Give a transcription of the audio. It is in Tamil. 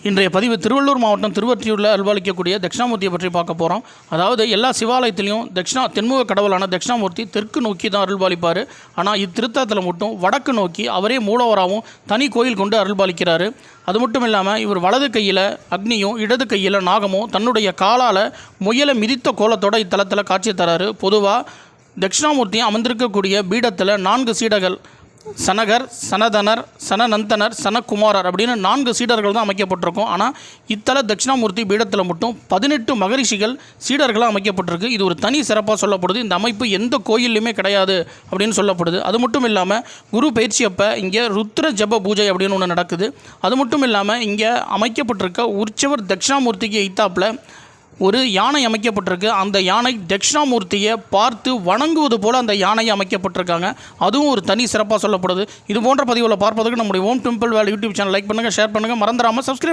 இன்றைய பதிவு திருவள்ளூர் மாவட்டம் திருவொற்றியூரில் அருள்பாலிக்கக்கூடிய தட்சிணாமூர்த்தியை பற்றி பார்க்க போகிறோம். அதாவது எல்லா சிவாலயத்திலையும் தென்முக கடவுளான தட்சிணாமூர்த்தி தெற்கு நோக்கி தான் அருள்பாலிப்பார். ஆனால் இத்திருத்தலத்தில் மட்டும் வடக்கு நோக்கி அவரே மூலவராகவும் தனி கோயில் கொண்டு அருள்பாலிக்கிறார். அது மட்டும் இல்லாமல் இவர் வலது கையில் அக்னியும் இடது கையில் நாகமும் தன்னுடைய காலால் முயலை மிதித்த கோலத்தோட இத்தலத்தில் காட்சி தராரு. பொதுவாக தட்சிணாமூர்த்தியும் அமர்ந்திருக்கக்கூடிய பீடத்தில் 4 சீடர்கள் சனகர், சனதனர், சனநந்தனர், சனகுமாரர் அப்படின்னு 4 சீடர்கள் தான் அமைக்கப்பட்டிருக்கும். ஆனால் இத்தல தட்சிணாமூர்த்தி பீடத்தில் மட்டும் 18 மகரிஷிகள் சீடர்களாக அமைக்கப்பட்டிருக்கு. இது ஒரு தனி சிறப்பாக சொல்லப்படுது. இந்த அமைப்பு எந்த கோயில்லையுமே கிடையாது அப்படின்னு சொல்லப்படுது. அது மட்டும் இல்லாமல் குரு பயிற்சி அப்போ இங்கே ருத்ர ஜப பூஜை அப்படின்னு ஒன்று நடக்குது. அது மட்டும் இல்லாமல் இங்கே அமைக்கப்பட்டிருக்க உற்சவர் தட்சிணாமூர்த்திக்கு எய்த்தாப்பில் ஒரு யானை அமைக்கப்பட்டிருக்கு. அந்த யானை தட்சிணாமூர்த்தியை பார்த்து வணங்குவது போல் அந்த யானையை அமைக்கப்பட்டிருக்காங்க. அதுவும் ஒரு தனி சிறப்பாக சொல்லப்படுது. இது போன்ற பதிவுகளை பார்ப்பதற்கு நம்முடைய ஓம் டெம்பிள் வேல் யூடியூப் சேனல் லைக் பண்ணுங்கள், ஷேர் பண்ணுங்கள், மறந்துடாமல் சப்ஸ்கிரைப்